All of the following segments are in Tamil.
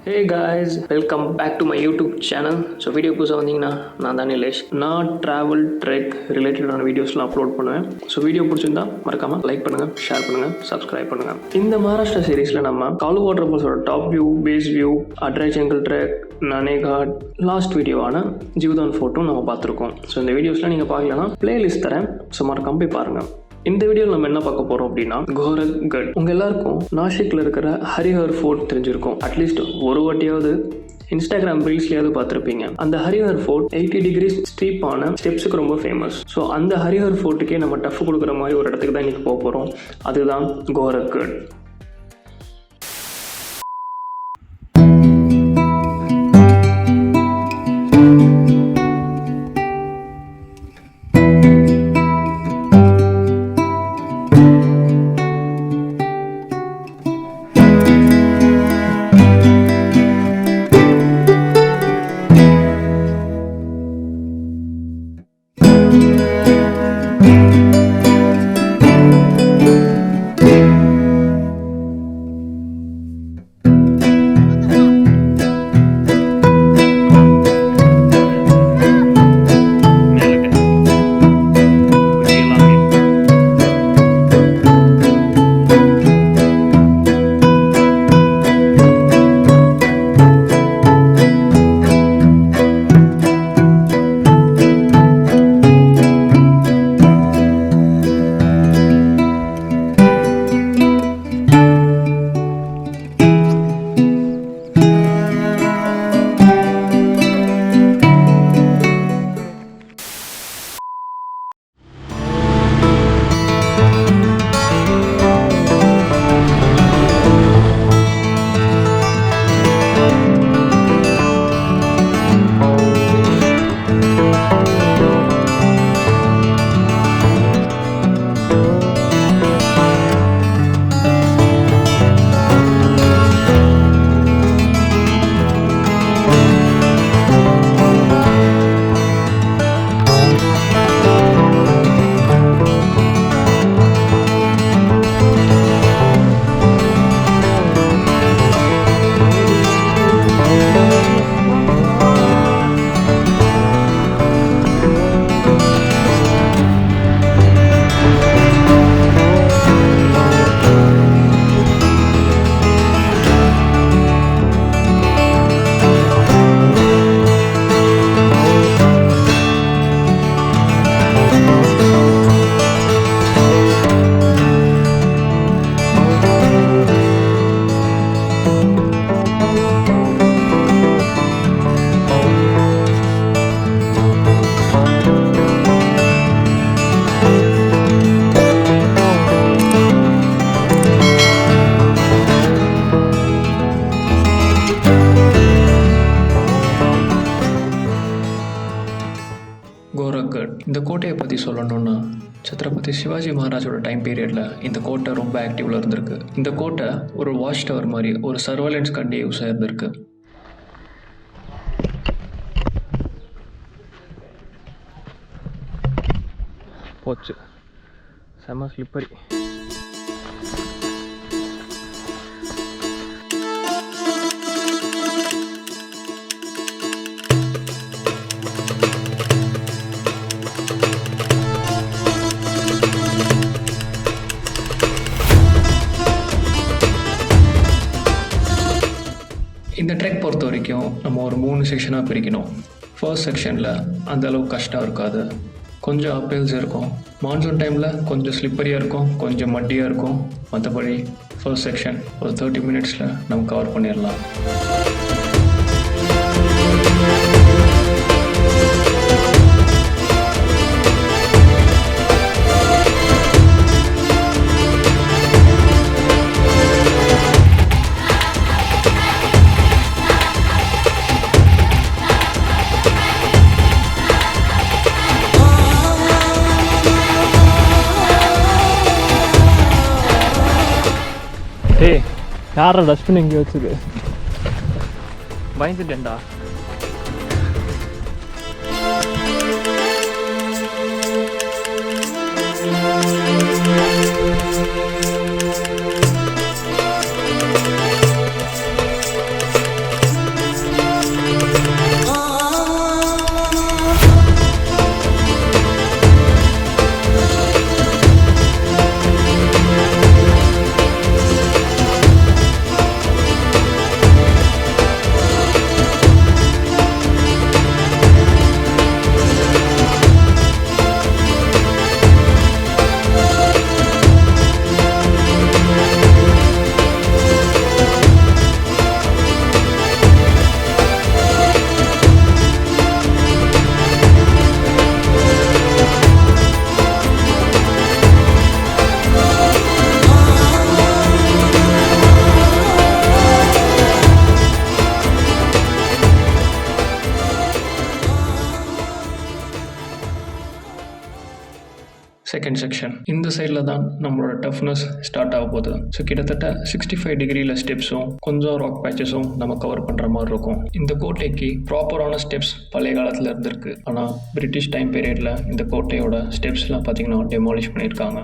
Hey guys, welcome back to my YouTube channel. So video புதுசாக வந்தீங்கன்னா நான் தான் நிலேஷ். நான் ட்ராவல் ட்ரெக் ரிலேட்டடான வீடியோஸ்லாம் அப்லோட் பண்ணுவேன். ஸோ வீடியோ பிடிச்சிருந்தா மறக்காமல் லைக் பண்ணுங்கள், ஷேர் பண்ணுங்கள், சப்ஸ்கிரைப் பண்ணுங்கள். இந்த மகாராஷ்டிரா சீரீஸில் நம்ம காலு வாட்டர் ஃபால்ஸோட top view, base view, Adrai jungle trek, Naneghat, last வீடியோவான ஜீவதான் ஃபோட்டோ நம்ம பார்த்துருக்கோம். ஸோ இந்த வீடியோஸ்லாம் நீங்கள் பார்க்கலன்னா பிளேலிஸ்ட் தரேன், ஸோ மறக்காம போய் பாருங்கள். இந்த வீடியோவில் நம்ம என்ன பார்க்க போகிறோம் அப்படின்னா கோரக்கட். உங்கள் எல்லாருக்கும் நாசிக்கில் இருக்கிற ஹரிஹர் ஃபோர்ட் தெரிஞ்சிருக்கும். அட்லீஸ்ட் ஒரு வாட்டியாவது இன்ஸ்டாகிராம் ரீல்ஸ்லையாவது பார்த்துருப்பீங்க. அந்த ஹரிஹர் ஃபோர்ட் 80 டிகிரி ஸ்டீப்பான ஸ்டெப்ஸுக்கு ரொம்ப ஃபேமஸ். ஸோ அந்த ஹரிஹர் ஃபோர்ட்டுக்கே நம்ம டஃப் கொடுக்குற மாதிரி ஒரு இடத்துக்கு தான் இன்றைக்கி போக போகிறோம். அதுதான் கோரக்கட். கோரக்கட். இந்த கோட்டையை பற்றி சொல்லணும்னா சத்ரபதி சிவாஜி மகாராஜோட டைம் பீரியடில் இந்த கோட்டை ரொம்ப ஆக்டிவில் இருந்திருக்கு. இந்த கோட்டை ஒரு வாட்ச் டவர் மாதிரி, ஒரு சர்வேலன்ஸ் கண்டி யூஸாக இருந்திருக்கு. போச்சு, செம ஸ்லிப்பரி. இந்த ட்ரெக் பொறுத்த வரைக்கும் நம்ம ஒரு 3 செக்ஷனாக பிரிக்கணும். ஃபர்ஸ்ட் செக்ஷனில் அந்த அளவுக்கு கஷ்டம் இருக்காது, கொஞ்சம் அப்ஹில்ஸ் இருக்கும். மான்சூன் டைமில் கொஞ்சம் ஸ்லிப்பரியாக இருக்கும், கொஞ்சம் மட்டியாக இருக்கும். மற்றபடி ஃபர்ஸ்ட் செக்ஷன் ஒரு 30 மினிட்ஸில் நம்ம கவர் பண்ணிடலாம். ஏய், யாரா டஸ்ட்பின் எங்கேயோ வச்சுது? பயந்துட்டேன்டா. Second section. இந்த சைடில் தான் நம்மளோட டஃப்னஸ் ஸ்டார்ட் ஆக போகுது. ஸோ கிட்டத்தட்ட 65 டிகிரியில் ஸ்டெப்ஸும் கொஞ்சம் ராக் பேச்சஸும் நம்ம கவர் பண்ணுற மாதிரி இருக்கும். இந்த கோட்டைக்கு ப்ராப்பரான ஸ்டெப்ஸ் பழைய காலத்தில் இருந்திருக்கு. ஆனால் பிரிட்டிஷ் டைம் பீரியடில் இந்த கோட்டையோட ஸ்டெப்ஸ்லாம் பார்த்திங்கன்னா டெமாலிஷ் பண்ணியிருக்காங்க.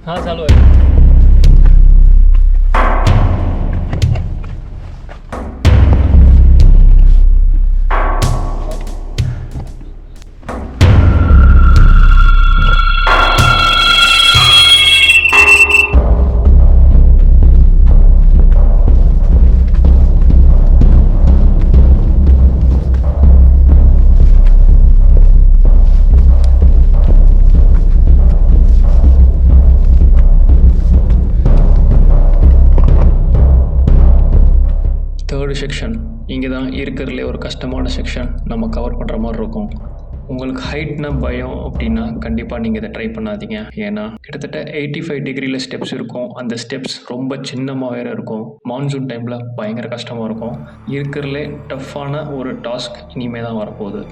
हाँ चालू आहे. தேர்டு செக்ஷன் இங்கே தான் இருக்கிறதுலே ஒரு கஷ்டமான செக்ஷன் நம்ம கவர் பண்ணுற மாதிரி இருக்கும். உங்களுக்கு ஹைட்னா பயம் அப்படின்னா கண்டிப்பாக நீங்கள் இதை ட்ரை பண்ணாதீங்க. ஏன்னா கிட்டத்தட்ட 85 டிகிரியில் ஸ்டெப்ஸ் இருக்கும். அந்த ஸ்டெப்ஸ் ரொம்ப சின்னமாக வேறு இருக்கும். மான்சூன் டைமில் பயங்கர கஷ்டமாக இருக்கும். இருக்கிறதுலே டஃப்பான ஒரு டாஸ்க் இனிமேல் தான் வரப்போகுது.